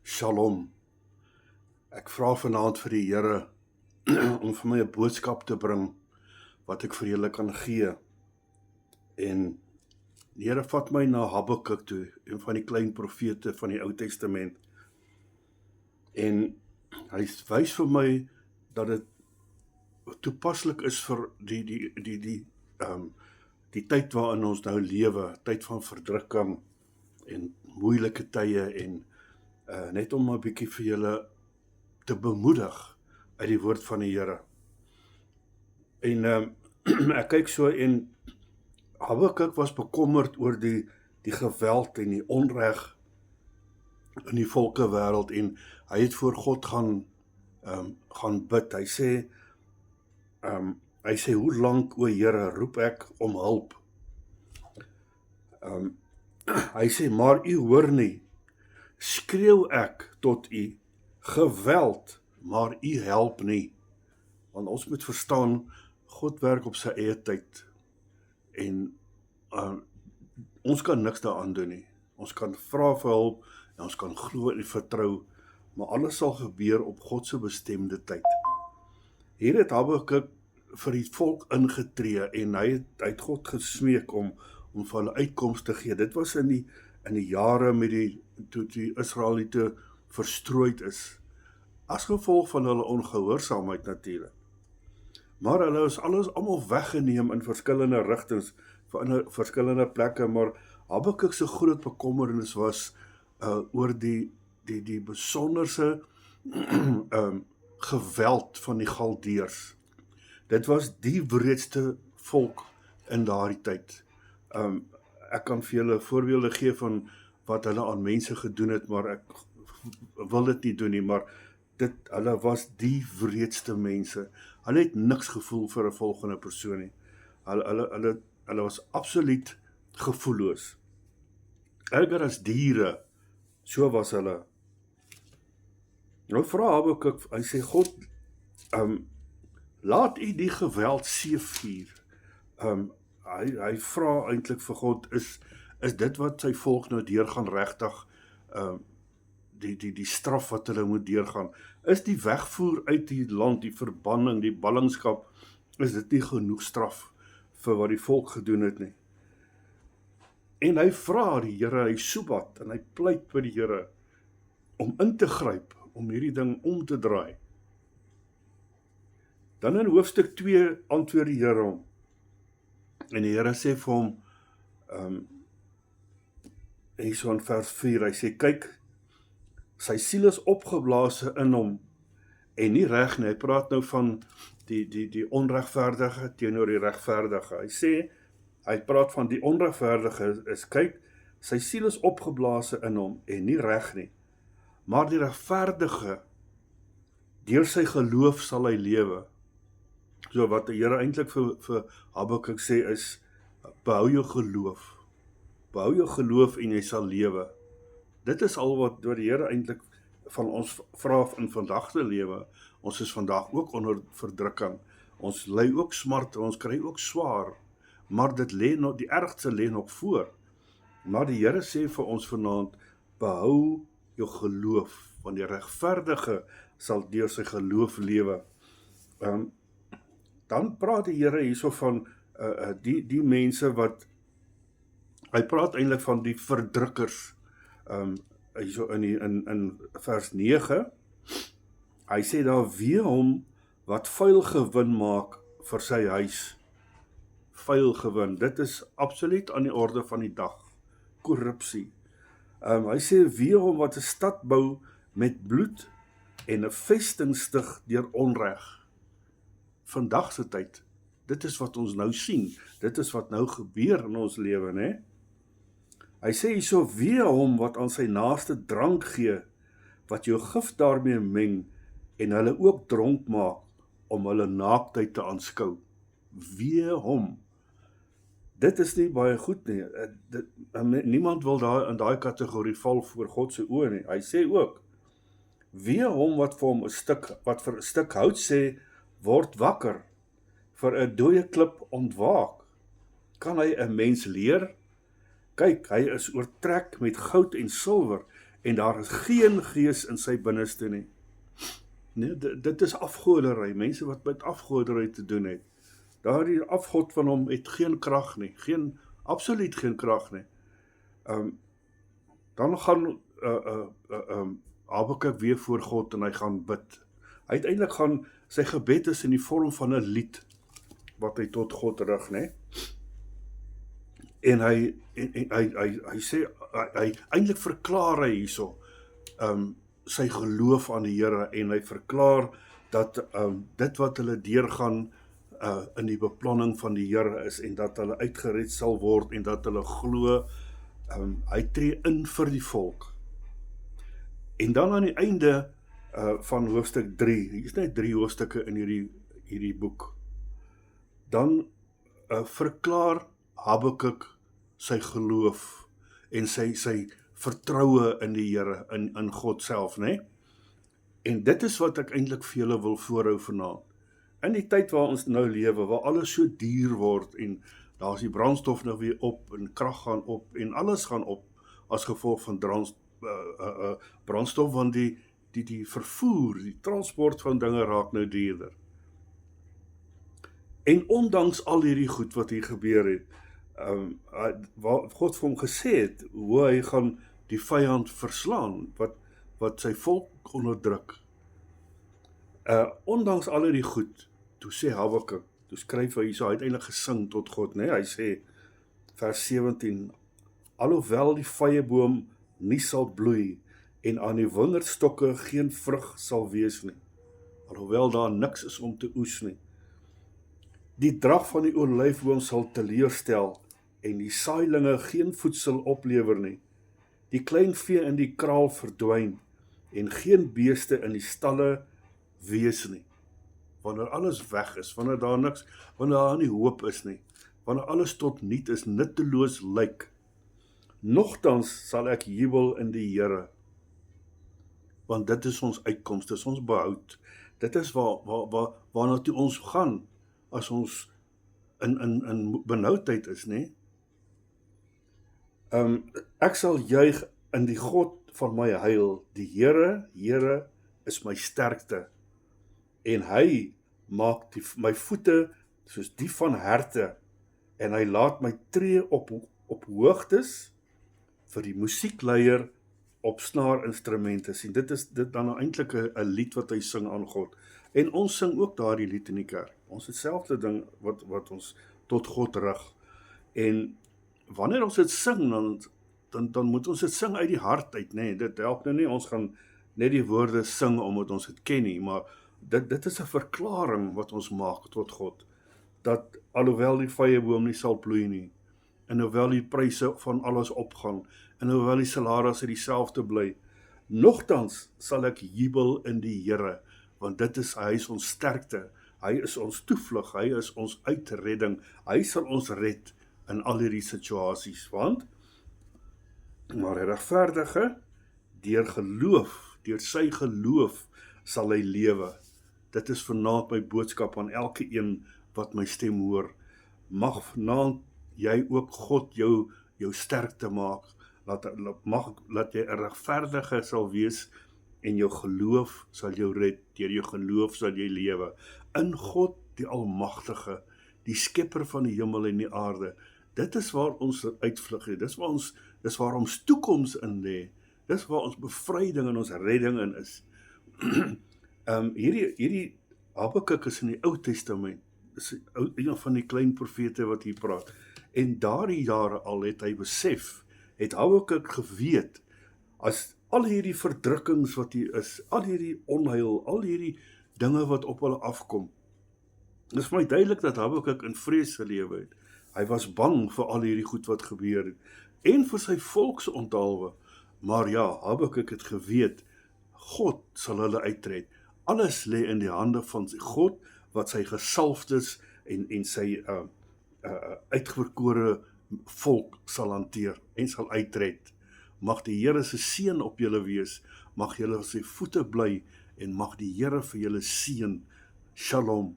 Shalom. Ek vra vanaand vir die Here om vir my 'n boodskap te bring wat ek vir julle kan gee. En die Here vat my na Habakuk toe, een van die klein profete van die Ou Testament. En hy wys vir my dat dit toepaslik is vir die tyd waarin ons nou lewe, tyd van verdrukking en moeilike tye en net om 'n bietjie vir julle te bemoedig uit die woord van die Here. En ek kyk so en Habakuk was bekommerd oor die geweld en die onreg in die volkewêreld en hy het voor God gaan bid. Hy sê, hoe lank, o Here, roep ek om hulp? Hy sê, maar u hoor nie, skreeu ek tot u, geweld, maar u help nie. Want ons moet verstaan, God werk op sy eie tyd. En ons kan niks daaraan doen nie. Ons kan vra vir hulp, en ons kan glo en vertrou, maar alles sal gebeur op God se bestemde tyd. Hier het Habakuk vir die volk ingetree, en hy het God gesmeek om vir hulle uitkoms te gee. Dit was in die jare toe die Israeliete verstrooid is, as gevolg van hulle ongehoorsaamheid natuurlik. Maar hulle is almal weggeneem in verskillende rigtings, in verskillende plekke, maar Habakuk se groot bekommernis was oor die besonderse geweld van die Galdeërs. Dit was die wreedste volk in daardie tyd. Ek kan vir julle voorbeelde gee van wat hulle aan mense gedoen het, maar ek wil dit nie doen nie, maar hulle was die wreedste mense. Hulle het niks gevoel vir 'n volgende persoon nie. Hulle was absoluut gevoelloos. Erger as diere, so was hulle. Nou vra Habakuk, hy sê, God, laat u die geweld seevier. Hy vra eintlik vir God, is dit wat sy volk nou deurgaan regtig, die straf wat hulle moet deurgaan, is die wegvoer uit die land, die verbanning, die ballingskap, is dit nie genoeg straf vir wat die volk gedoen het nie. En hy vra die Here, hy soebat, en hy pleit by die Here, om in te gryp, om hierdie ding om te draai. Dan in hoofstuk 2 antwoord die Here hom, en die Here sê vir hom, hier so in vers 4, hy sê, kyk, sy siel is opgeblaase in hom, en nie reg nie, hy praat nou van die onregverdige teenoor die regverdige. Hy sê, hy praat van die onregverdige is, kyk, sy siel is opgeblaase in hom, en nie reg nie, maar die regverdige, deur sy geloof sal hy lewe. So wat die Here eintlik vir Habakuk sê is, behou jou geloof en jy sal lewe. Dit is al wat die Here eintlik van ons vra in vandag se lewe. Ons is vandag ook onder verdrukking. Ons ly ook smart, ons kry ook swaar, maar die ergste lê nog voor. Maar die Here sê vir ons vanaand, behou jou geloof, want die regverdige sal deur sy geloof lewe. Dan praat die Here hierso van die mense wat, hy praat eintlik van die verdrukkers, hierso in vers 9, hy sê daar, wee hom wat vuil gewin maak vir sy huis. Vuil gewin, dit is absoluut aan die orde van die dag, korrupsie. Hy sê, wee hom wat 'n stad bou met bloed en 'n vesting stig deur onreg. Vandag se tyd, dit is wat ons nou sien, dit is wat nou gebeur in ons lewe, né? Hy sê hierso, wee hom wat aan sy naaste drank gee, wat jou gif daarmee meng, en hulle ook dronk maak, om hulle naaktheid te aanskou. Wee hom. Dit is nie baie goed nie. Niemand wil daar in daai kategorie val voor God se oë nie. Hy sê ook, wee hom wat vir 'n stuk hout sê, word wakker, vir 'n dooie klip ontwaak. Kan hy 'n mens leer? Kyk, hy is oortrek met goud en silwer, en daar is geen gees in sy binneste nie. Nee, dit is afgoderry, mense wat met afgoderry te doen het. Daardie afgod van hom het geen krag nie, absoluut geen krag nie. Dan gaan Habakuk weer voor God en hy gaan bid. Uiteindelik gaan sy gebed is in die vorm van 'n lied wat hy tot God rig, né? En hy sê, hy eintlik verklaar hy hierso sy geloof aan die Here en hy verklaar dat dit wat hulle deurgaan in die beplanning van die Here is en dat hulle uitgered sal word en dat hulle glo, hy tree in vir die volk. En dan aan die einde van hoofstuk 3, hier is net 3 hoofstukke in hierdie boek, dan verklaar Habakuk sy geloof en sy vertroue in die Here, in God self, né? En dit is wat ek eintlik vir julle wil voorhou vanaand. In die tyd waar ons nou lewe, waar alles so duur word en daar is die brandstof nou weer op en krag gaan op en alles gaan op as gevolg van brandstof, want die vervoer, die transport van dinge raak nou duurder. En ondanks al hierdie goed wat hier gebeur het, waar God vir hom gesê het, hoe hy gaan die vyand verslaan, wat sy volk onderdruk. Ondanks al hierdie goed, toe sê Habakuk, toe skryf hy so uiteindelik gesing tot God, né? Hy sê, vers 17, alhoewel die vyeboom nie sal bloei, en aan die wingerdstokke geen vrug sal wees nie, alhoewel daar niks is om te oes nie. Die drag van die olyfboom sal teleurstel, en die saailinge geen voedsel oplewer nie. Die klein vee in die kraal verdwyn, en geen beeste in die stalle wees nie. Wanneer alles weg is, wanneer daar nie hoop is nie, wanneer alles tot niet is, nutteloos lyk, nogtans sal ek jubel in die Here, want dit is ons uitkoms, dit is ons behoud, dit is waarna toe ons gaan, as ons in benoudheid is, né? Ek sal juig in die God van my heil, die Here is my sterkte, en hy maak my voete soos die van herte, en hy laat my tree op hoogtes vir die musiekleier op snaarinstrumente sien. Dit is dan eintlik 'n lied wat hy sing aan God. En ons sing ook daardie lied in die kerk. Ons het selfde ding wat ons tot God rig. En wanneer ons dit sing, dan moet ons dit sing uit die hart uit, né? Dit help nou nie, ons gaan net die woorde sing omdat ons dit ken nie, maar dit is 'n verklaring wat ons maak tot God, dat alhoewel die vyeboom nie sal bloei nie, en hoewel die pryse van alles opgaan, en hoewel die salarisse dieselfde bly, nogtans sal ek jubel in die Here, want hy is ons sterkte, hy is ons toevlug, hy is ons uitredding, hy sal ons red in al hierdie situasies, want, maar die regverdige, deur sy geloof, sal hy lewe. Dit is vanaand my boodskap aan elke een wat my stem hoor. Mag vanaand jy ook God jou sterkte maak, laat jy 'n regverdige sal wees, en jou geloof sal jou red, deur jou geloof sal jy lewe. In God die Almagtige, die skepper van die hemel en die aarde, dit is waar ons uitvlug het, dis waar ons toekoms in lê, dis waar ons bevryding en ons redding in is. Hierdie Habakuk is in die Ou Testament, is een van die klein profete wat hier praat, en daardie jare al het hy besef, het Habakuk geweet, as al hierdie verdrukkings wat hier is, al hierdie onheil, al hierdie dinge wat op hulle afkom, is vir my duidelik dat Habakuk in vrees gelewe het. Hy was bang vir al hierdie goed wat gebeur het, en vir sy volk se onthaalwe, maar ja, Habakuk het geweet, God sal hulle uitred. Alles lê in die hande van sy God, wat sy gesalfdes en sy uitverkore volk sal hanteer en sal uitred. Mag die Here se seën op julle wees, mag julle sy voete bly, en mag die Here vir julle seën. Shalom.